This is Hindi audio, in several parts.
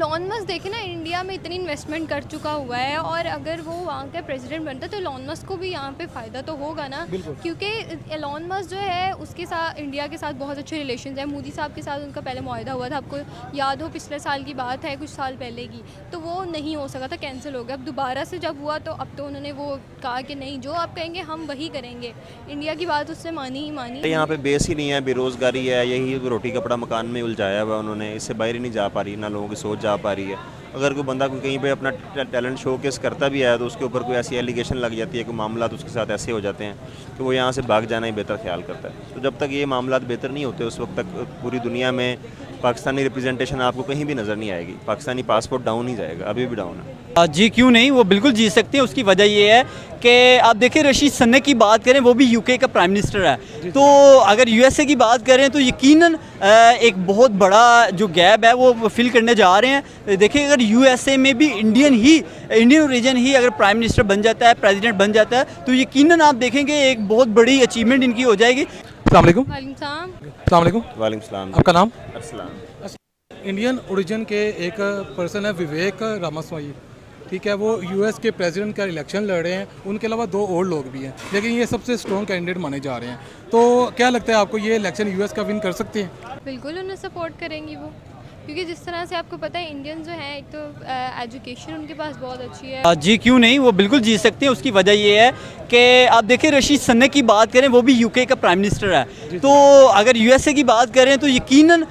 एलॉन मस्क देखे ना, इंडिया में इतनी इन्वेस्टमेंट कर चुका हुआ है और अगर वो वहाँ का प्रेसिडेंट बनता है तो एलॉन मस्क को भी यहाँ पे फ़ायदा तो होगा ना, क्योंकि एलॉन मस्क जो है उसके साथ इंडिया के साथ बहुत अच्छे रिलेशंस हैं। मोदी साहब के साथ उनका पहले मुआहदा हुआ था, आपको याद हो, पिछले साल की बात है, कुछ साल पहले की, तो वो नहीं हो सका था, कैंसिल हो गया। अब दोबारा से जब हुआ तो अब तो उन्होंने वो कहा कि नहीं, जो आप कहेंगे हम वही करेंगे। इंडिया की बात उससे मानी ही मानी। यहाँ पे बेस ही नहीं है, बेरोज़गारी है, यही रोटी कपड़ा मकान में उलझाया हुआ उन्होंने, इससे बाहर ही नहीं जा पा रही, ना लोगों की सोच जा पा रही है। अगर कोई बंदा कोई कहीं पे अपना टैलेंट शोकेस करता भी है तो उसके ऊपर कोई ऐसी एलिगेशन लग जाती है, कोई मामला तो उसके साथ ऐसे हो जाते हैं कि वो यहाँ से भाग जाना ही बेहतर ख्याल करता है। तो जब तक ये मामला बेहतर नहीं होते उस वक्त तक पूरी दुनिया में पाकिस्तानी रिप्रेजेंटेशन आपको कहीं भी नज़र नहीं आएगी। पाकिस्तानी पासपोर्ट डाउन ही जाएगा, अभी भी डाउन है। जी क्यों नहीं, वो बिल्कुल जीत सकते हैं। उसकी वजह ये है कि आप देखिए, रशीद सुनक की बात करें, वो भी यूके का प्राइम मिनिस्टर है। तो अगर यूएसए की बात करें तो यकीनन एक बहुत बड़ा जो गैप है वो फिल करने जा रहे हैं। देखिए, अगर यूएसए में भी इंडियन ओरिजिन ही अगर प्राइम मिनिस्टर बन जाता है, प्रेसिडेंट बन जाता है, तो यकीनन आप देखेंगे एक बहुत बड़ी अचीवमेंट इनकी हो जाएगी। अस्सलाम वालेकुम। वालेकुम सलाम। आपका नाम? अस्सलाम। इंडियन ओरिजिन के एक पर्सन है विवेक रामास्वामी, ठीक है, वो यूएस के प्रेसिडेंट का इलेक्शन लड़ रहे हैं। उनके अलावा 2 और लोग भी हैं, लेकिन ये सबसे स्ट्रॉन्ग कैंडिडेट माने जा रहे हैं। तो क्या लगता है आपको, ये इलेक्शन यूएस का विन कर सकते हैं? बिल्कुल उन्हें सपोर्ट करेंगी वो, क्योंकि जिस तरह से आपको पता है इंडियन जो है, एक तो एजुकेशन उनके पास बहुत अच्छी है। जी क्यों नहीं, वो बिल्कुल जीत सकते हैं। उसकी वजह ये है कि आप देखिए, रशीद सुनक की बात करें, वो भी यूके का प्राइम मिनिस्टर है। तो अगर यूएसए की बात करें तो यकीनन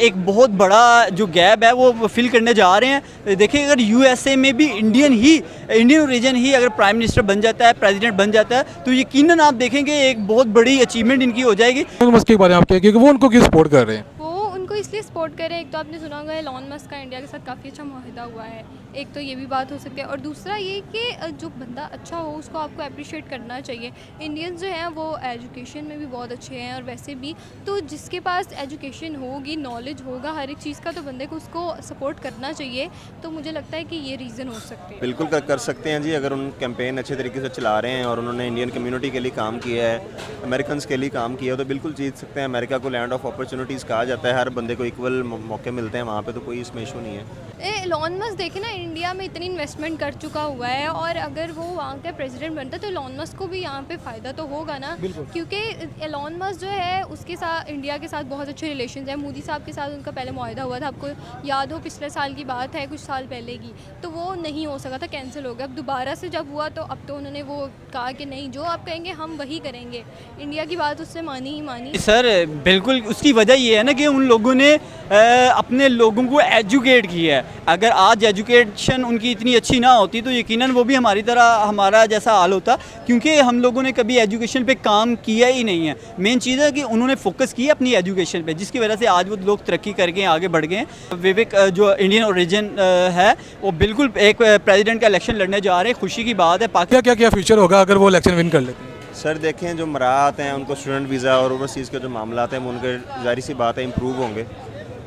एक बहुत बड़ा जो गैप है वो फिल करने जा रहे हैं। देखिए, अगर यूएसए में भी इंडियन ओरिजिन ही अगर प्राइम मिनिस्टर बन जाता है, प्रेसिडेंट बन जाता है, तो यकीनन आप देखेंगे एक बहुत बड़ी अचीवमेंट इनकी हो जाएगी। मस्क के बारे में आप क्या, क्योंकि वो उनको क्यों सपोर्ट कर रहे हैं? उनको इसलिए सपोर्ट करें, एक तो आपने सुना होगा एलॉन मस्क का इंडिया के साथ काफ़ी अच्छा मुआहदा हुआ है, एक तो ये भी बात हो सकती है, और दूसरा ये कि जो बंदा अच्छा हो उसको आपको अप्रिशिएट करना चाहिए। इंडियंस जो हैं वो एजुकेशन में भी बहुत अच्छे हैं, और वैसे भी तो जिसके पास एजुकेशन होगी, नॉलेज होगा हर एक चीज़ का, तो बंदे को उसको सपोर्ट करना चाहिए। तो मुझे लगता है कि ये रीज़न हो सकते हैं। बिल्कुल कर सकते हैं जी, अगर उन कैंपेन अच्छे तरीके से चला रहे हैं और उन्होंने इंडियन कम्युनिटी के लिए काम किया है, अमेरिकन के लिए काम किया है, तो बिल्कुल जीत सकते हैं। अमेरिका को लैंड ऑफ अपॉर्चुनिटीज़ कहा जाता है, हर बंदे को इक्वल मौके मिलते हैं वहाँ पे, तो कोई इसमें इशू नहीं है। एलॉन मस्क देखे ना, इंडिया में इतनी इन्वेस्टमेंट कर चुका हुआ है और अगर वो वहाँ का प्रेसिडेंट बनता है तो एलॉन मस्क को भी यहाँ पे फ़ायदा तो होगा ना, क्योंकि एलॉन मस्क जो है उसके साथ इंडिया के साथ बहुत अच्छे रिलेशंस हैं। मोदी साहब के साथ उनका पहले मुआहदा हुआ था, आपको याद हो, पिछले साल की बात है, कुछ साल पहले की, तो वो नहीं हो सका था, कैंसिल हो गया। अब दोबारा से जब हुआ तो अब तो उन्होंने वो कहा कि नहीं, जो आप कहेंगे हम वही करेंगे। इंडिया की बात उससे मानी ही मानी। सर बिल्कुल, उसकी वजह ये है ना कि उन लोगों ने अपने लोगों को एजुकेट किया है। अगर आज एजुकेशन उनकी इतनी अच्छी ना होती तो यकीनन वो भी हमारी तरह, हमारा जैसा हाल होता, क्योंकि हम लोगों ने कभी एजुकेशन पे काम किया ही नहीं है। मेन चीज़ है कि उन्होंने फोकस किया अपनी एजुकेशन पे, जिसकी वजह से आज वो लोग तरक्की करके आगे बढ़ गए हैं। विवेक जो इंडियन ओरिजिन है, वो बिल्कुल एक प्रेसिडेंट का इलेक्शन लड़ने जा रहे हैं, खुशी की बात है। क्या फ्यूचर होगा अगर वो इलेक्शन विन कर लेते हैं? सर देखें, जो मराहत हैं उनको, स्टूडेंट वीज़ा और ओवरसीज़ के जो मामला हैं वो उनके जाहिर सी बात है इम्प्रूव होंगे।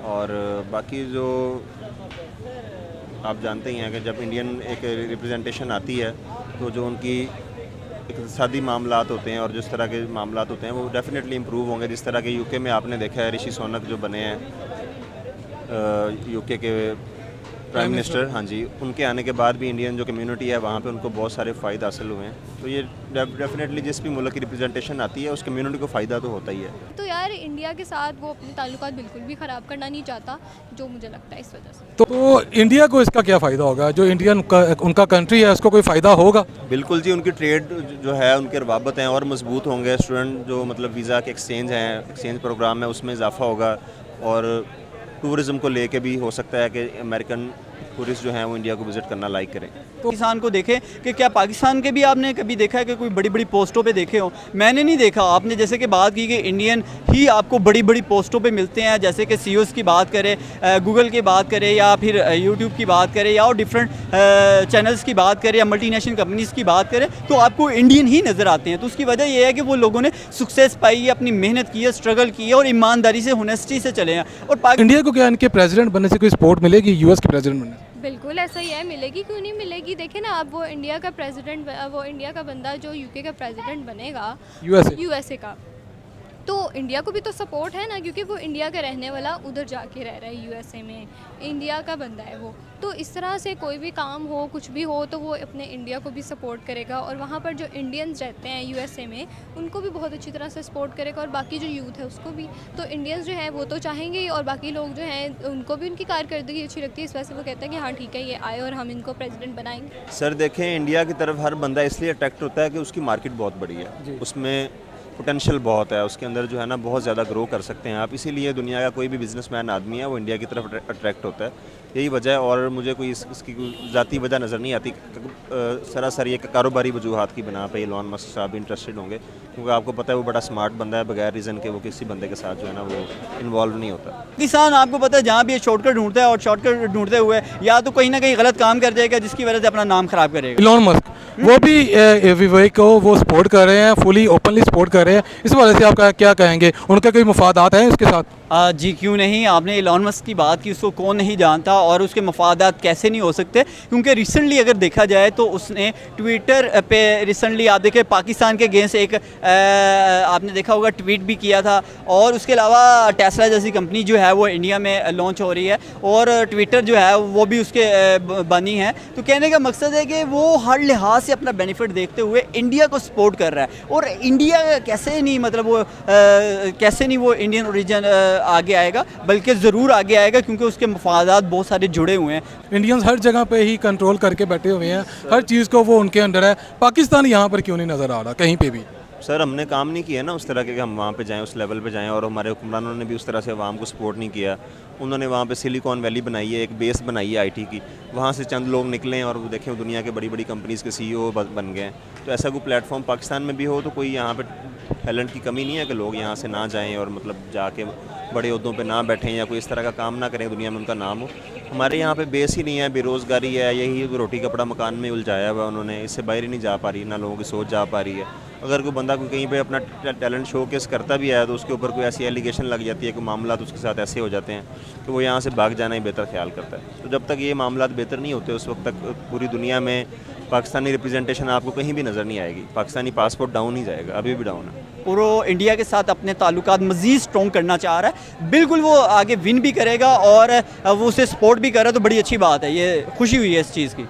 और बाकी जो आप जानते ही हैं कि जब इंडियन एक रिप्रेजेंटेशन आती है तो जो उनकी इक़्तिसादी मामलात होते हैं और जिस तरह के मामलात होते हैं वो डेफिनेटली इम्प्रूव होंगे। जिस तरह के यूके में आपने देखा है, ऋषि सुनक जो बने हैं यूके के प्राइम मिनिस्टर, हाँ जी, उनके आने के बाद भी इंडियन जो कम्युनिटी है वहाँ पे उनको बहुत सारे फ़ायदे हासिल हुए हैं। तो ये डेफिनेटली जिस भी मुल्क की रिप्रेजेंटेशन आती है उस कम्युनिटी को फ़ायदा तो होता ही है। तो यार, इंडिया के साथ वो अपने ताल्लुकात बिल्कुल भी ख़राब करना नहीं चाहता, जो मुझे लगता है इस वजह से। तो इंडिया को इसका क्या फ़ायदा होगा? जो इंडियन उनका कंट्री है उसको कोई फ़ायदा होगा? बिल्कुल जी, उनकी ट्रेड जो है, उनके रवाबत हैं और मजबूत होंगे। स्टूडेंट जो मतलब वीज़ा के एक्सचेंज हैं, एक्सचेंज प्रोग्राम है, उसमें इजाफा होगा। और टूरिज़म को लेके भी हो सकता है कि अमेरिकन टूरिस्ट जो हैं वो इंडिया को विज़िट करना लाइक करें। तो पाकिस्तान को देखें कि क्या पाकिस्तान के भी आपने कभी देखा है कि कोई बड़ी बड़ी पोस्टों पे देखे हो? मैंने नहीं देखा। आपने जैसे कि बात की कि इंडियन ही आपको बड़ी बड़ी पोस्टों पे मिलते हैं, जैसे कि सीईओज़ की बात करें, गूगल की बात करें, या फिर यूट्यूब की बात करें, या और डिफरेंट चैनल्स की बात करें, या मल्टीनेशनल कंपनीज़ की बात करें, तो आपको इंडियन ही नज़र आते हैं। तो उसकी वजह यह है कि वो लोगों ने सक्सेस पाई है, अपनी मेहनत की है, स्ट्रगल की है और ईमानदारी से, होनेस्टी से चले हैं। और इंडिया को क्या इनके प्रेसिडेंट बनने से कोई सपोर्ट मिलेगी यूएस के प्रेसिडेंट बनने? बिल्कुल ऐसा ही है, मिलेगी, क्यों नहीं मिलेगी। देखे ना, अब वो इंडिया का प्रेसिडेंट, वो इंडिया का बंदा जो यूके का प्रेसिडेंट बनेगा, यूएसए का, तो इंडिया को भी तो सपोर्ट है ना, क्योंकि वो इंडिया का रहने वाला उधर जाके रह रहा है यूएसए में, इंडिया का बंदा है वो। तो इस तरह से कोई भी काम हो, कुछ भी हो, तो वो अपने इंडिया को भी सपोर्ट करेगा, और वहाँ पर जो इंडियंस रहते हैं यूएसए में उनको भी बहुत अच्छी तरह से सपोर्ट करेगा, और बाकी जो यूथ है उसको भी। तो इंडियंस जो है वो तो चाहेंगे ही, और बाकी लोग जो हैं उनको भी उनकी कारकर्दगी अच्छी लगती है, इस वजह से वो कहते हैं कि हाँ ठीक है ये आए और हम इनको प्रेसिडेंट बनाएंगे। सर देखें, इंडिया की तरफ हर बंदा इसलिए अट्रैक्ट होता है कि उसकी मार्केट बहुत बड़ी है, उसमें पोटेंशियल बहुत है, उसके अंदर जो है ना बहुत ज़्यादा ग्रो कर सकते हैं आप। इसीलिए दुनिया का कोई भी बिजनेसमैन आदमी है वो इंडिया की तरफ अट्रैक्ट होता है, यही वजह है। और मुझे कोई इसकी कोई ज़ाती वजह नज़र नहीं आती, सरासर ये कारोबारी वजूहात की बना पे इलॉन मस्क साहब इंटरेस्टेड होंगे, क्योंकि आपको पता है वो बड़ा स्मार्ट बंदा है, बगैर रीज़न के वो किसी बंदे के साथ जो है ना वो इन्वॉल्व नहीं होता। किसान आपको पता है जहाँ भी शॉर्टकट ढूंढता है, और शॉर्टकट ढूंढते हुए या तो कहीं ना कहीं गलत काम कर जाएगा जिसकी वजह से अपना नाम खराब करेगा। इलॉन मस्क वो भी विवेक को वो सपोर्ट कर रहे हैं, फुली ओपनली सपोर्ट कर रहे हैं। इस वजह से आप क्या कहेंगे, उनके कोई मफादात हैं इसके साथ? जी क्यों नहीं, आपने इलॉन मस्क की बात की, उसको कौन नहीं जानता, और उसके मफादात कैसे नहीं हो सकते, क्योंकि रिसेंटली अगर देखा जाए तो उसने ट्विटर पे रिसेंटली आप देखें पाकिस्तान के अगेंस्ट एक आपने देखा होगा ट्वीट भी किया था। और उसके अलावा टेस्ला जैसी कंपनी जो है वो इंडिया में लॉन्च हो रही है, और ट्विटर जो है वो भी उसके बनी है। तो कहने का मकसद है कि वो हर लिहाज से अपना बेनिफिट देखते हुए इंडिया को सपोर्ट कर रहा है, और इंडिया कैसे नहीं मतलब वो कैसे नहीं वो इंडियन ओरिजिन आगे आएगा, बल्कि ज़रूर आगे आएगा, क्योंकि उसके मफादात बहुत सारे जुड़े हुए हैं। इंडियंस हर जगह पे ही कंट्रोल करके बैठे हुए हैं, हर चीज़ को वो उनके अंडर है। पाकिस्तान यहाँ पर क्यों नहीं नज़र आ रहा कहीं पे भी? सर हमने काम नहीं किया ना उस तरह के कि हम वहाँ पे जाएं, उस लेवल पे जाएं, और हमारे हुक्मरानों ने भी उस तरह से अवाम को सपोर्ट नहीं किया। उन्होंने वहाँ पे सिलिकॉन वैली बनाई है, एक बेस बनाई है आईटी की, वहाँ से चंद लोग निकले और वो देखें दुनिया के बड़ी बड़ी कंपनीज़ के सीईओ बन गए। तो ऐसा कोई प्लेटफॉर्म पाकिस्तान में भी हो तो कोई यहाँ पे टैलेंट की कमी नहीं है कि लोग यहाँ से ना जाएँ और मतलब जाके बड़े उहदों पे ना बैठें या कोई इस तरह का काम ना करें, दुनिया में उनका नाम हो। हमारे यहाँ पे बेस ही नहीं है, बेरोज़गारी है, यही रोटी कपड़ा मकान में उलझाया हुआ उन्होंने, इससे बाहर ही नहीं जा पा रही, ना लोगों की सोच जा पा रही है। अगर कोई बंदा कोई कहीं पे अपना टैलेंट शोकेस करता भी है तो उसके ऊपर कोई ऐसी एलिगेशन लग जाती है कि मामलात उसके साथ ऐसे हो जाते हैं तो वो यहाँ से भाग जाना ही बेहतर ख्याल करता है। तो जब तक ये मामलात बेहतर नहीं होते उस वक्त तक पूरी दुनिया में पाकिस्तानी रिप्रेजेंटेशन आपको कहीं भी नज़र नहीं आएगी। पाकिस्तानी पासपोर्ट डाउन ही जाएगा, अभी भी डाउन है। और वो इंडिया के साथ अपने ताल्लुकात मज़ीद स्ट्रॉन्ग करना चाह रहा है, बिल्कुल वो आगे विन भी करेगा और वो उसे सपोर्ट भी कर रहा है, तो बड़ी अच्छी बात है, ये खुशी हुई है इस चीज़ की।